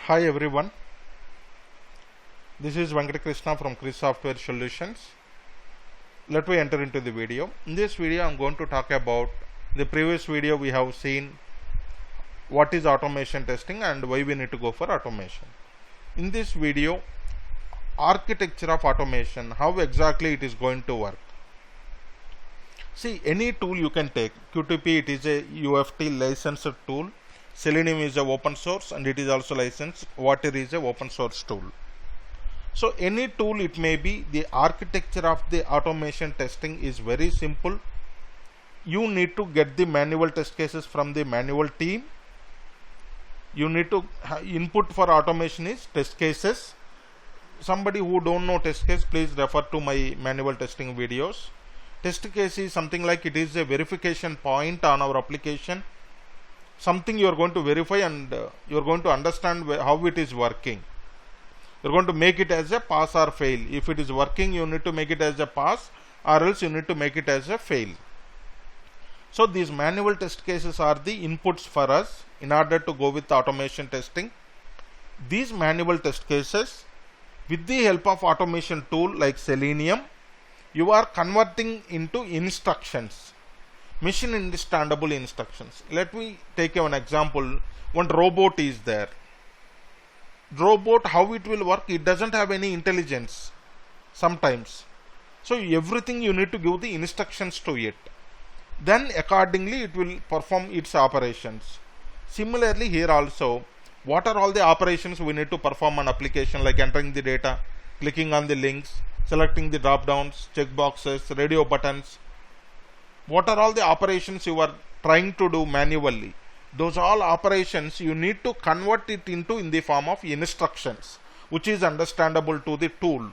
Hi everyone, this is Venkatakrishna from Chris Software Solutions. Let me enter into the video. In this video I am going to talk about the previous video we have seen what is automation testing and why we need to go for automation. In this video, architecture of automation, how exactly it is going to work. See, any tool you can take. QTP, it is a UFT licensed tool. Selenium is a open source and it is also licensed. Water is a open source tool. So any tool it may be, the architecture of the automation testing is very simple. You need to get the manual test cases from the manual team. You need to input for automation is test cases. Somebody who don't know test case, please refer to my manual testing videos. Test case is something like it is a verification point on our application. Something you are going to verify and you are going to understand how it is working. You are going to make it as a pass or fail. If it is working, you need to make it as a pass, or else you need to make it as a fail. So these manual test cases are the inputs for us in order to go with automation testing. These manual test cases, with the help of automation tool like Selenium, you are converting into instructions, machine understandable instructions. Let me take an example. One robot is there. Robot, how it will work? It doesn't have any intelligence sometimes. So everything you need to give the instructions to it. Then accordingly it will perform its operations. Similarly here also, what are all the operations we need to perform on application, like entering the data, clicking on the links, selecting the drop downs, check boxes, radio buttons. What are all the operations you are trying to do manually? Those all operations you need to convert it into in the form of instructions, which is understandable to the tool.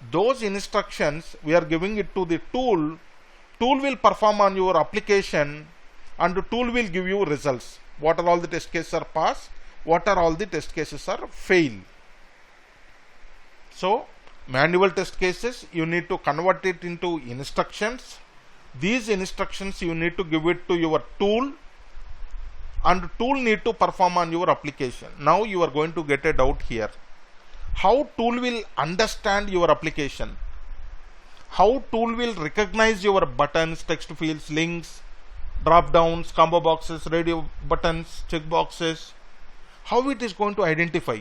Those instructions we are giving it to the tool. Tool will perform on your application and the tool will give you results. What are all the test cases are pass, what are all the test cases are fail. So manual test cases you need to convert it into instructions. These instructions you need to give it to your tool and tool need to perform on your application. Now you are going to get a doubt here. How tool will understand your application? How tool will recognize your buttons, text fields, links, drop downs, combo boxes, radio buttons, check boxes? How it is going to identify?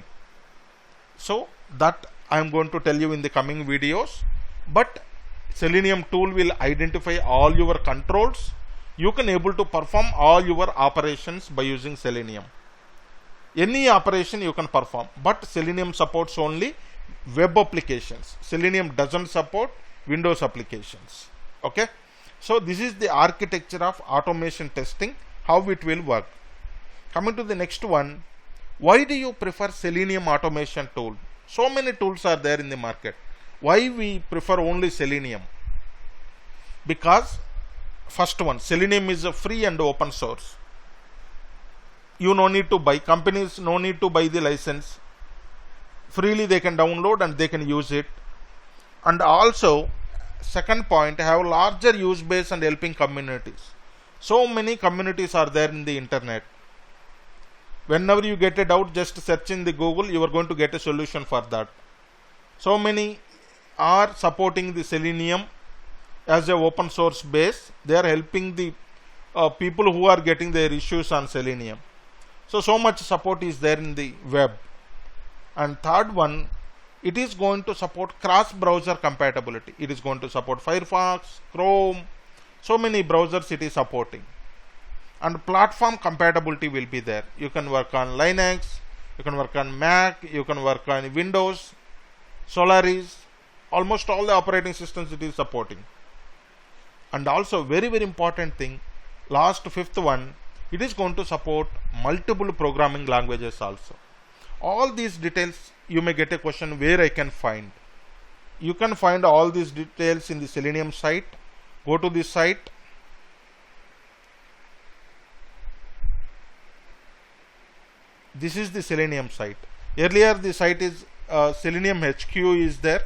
So that I am going to tell you in the coming videos. But Selenium tool will identify all your controls. You can able to perform all your operations by using Selenium. Any operation you can perform, but Selenium supports only web applications. Selenium doesn't support Windows applications. Okay, so this is the architecture of automation testing, how it will work. Coming to the next one, why do you prefer Selenium automation tool? So many tools are there in the market. Why we prefer only Selenium? Because first one, Selenium is a free and open source. You no need to buy, companies no need to buy the license. Freely they can download and they can use it. And also, second point, have larger use base and helping communities. So many communities are there in the internet. Whenever you get a doubt, just search in the Google, you are going to get a solution for that. So many are supporting the Selenium as a open source base. They are helping the people who are getting their issues on Selenium. So much support is there in the web. And third one, it is going to support cross browser compatibility. It is going to support Firefox, Chrome, so many browsers it is supporting. And platform compatibility will be there. You can work on Linux, you can work on Mac, you can work on Windows, Solaris, almost all the operating systems it is supporting. And also very important thing, last fifth one, it is going to support multiple programming languages also. All these details you may get a question where I can find. You can find all these details in the Selenium site. Go to this site. This is the Selenium site. Earlier the site is Selenium HQ is there.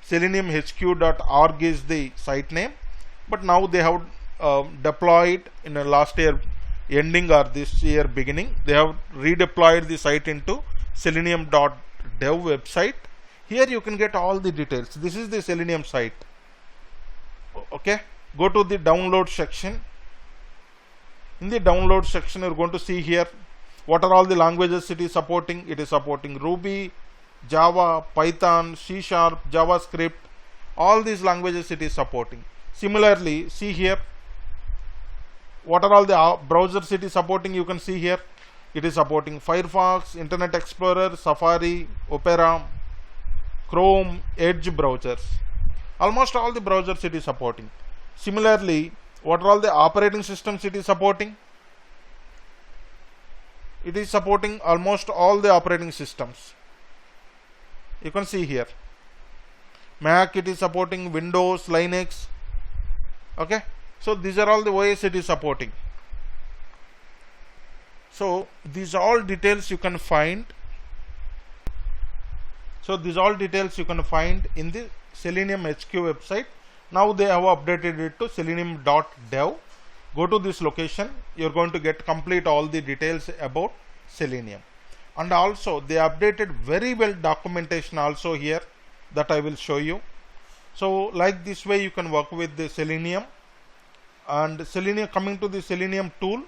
SeleniumHQ.org is the site name. But now they have deployed in the last year ending or this year beginning, they have redeployed the site into selenium.dev website. Here you can get all the details. This is the Selenium site. Okay, go to the download section. In the download section, you're going to see here what are all the languages it is supporting. It is supporting Ruby, Java, Python, C#, JavaScript. All these languages it is supporting. Similarly, see here what are all the browsers it is supporting. You can see here it is supporting Firefox, Internet Explorer, Safari, Opera, Chrome, Edge browsers. Almost all the browsers it is supporting. Similarly, what are all the operating systems it is supporting? It is supporting almost all the operating systems. You can see here Mac it is supporting, Windows, Linux. Okay, so these are all the OS it is supporting. So these all details you can find. So these all details you can find in the Selenium HQ website. Now they have updated it to selenium.dev. Go to this location. You're going to get complete all the details about Selenium. And also they updated very well documentation also here that I will show you. So like this way you can work with the Selenium. And Selenium, coming to the Selenium tool,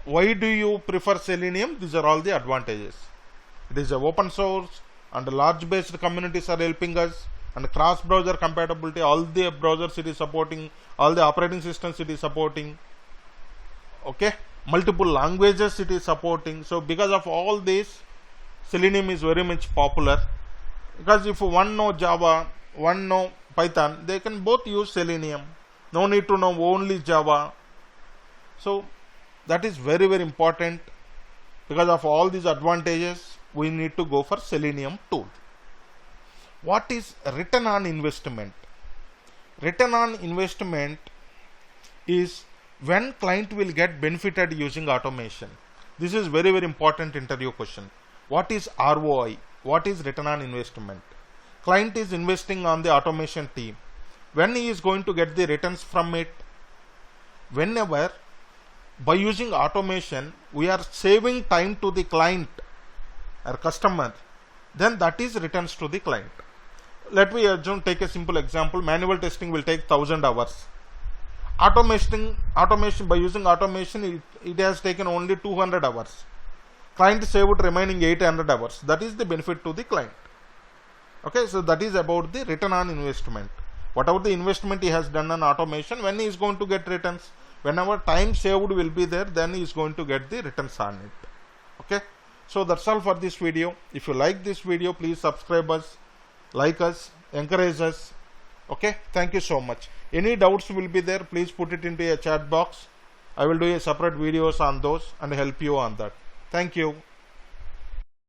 why do you prefer Selenium? These are all the advantages. It is a open source and large based communities are helping us, and cross browser compatibility, all the browsers it is supporting, all the operating systems it is supporting. Okay, multiple languages it is supporting. So because of all this, Selenium is very much popular, because if one know Java, one know Python, they can both use Selenium. No need to know only Java. So that is very important. Because of all these advantages, we need to go for Selenium tool. What is return on investment? Return on investment is when client will get benefited using automation. This is very important interview question. What is ROI? What is return on investment? Client is investing on the automation team. When he is going to get the returns from it? Whenever by using automation we are saving time to the client or customer, then that is returns to the client. Let me take a simple example. Manual testing will take 1000 hours. Automation by using automation it has taken only 200 hours. Client saved remaining 800 hours. That is the benefit to the client. Okay, so that is about the return on investment. Whatever the investment he has done on automation, when he is going to get returns? Whenever time saved will be there, then he is going to get the returns on it. Okay, so that's all for this video. If you like this video, please subscribe us, like us, encourage us. Okay, thank you so much. Any doubts will be there, please put it into a chat box. I will do a separate videos on those and help you on that. Thank you.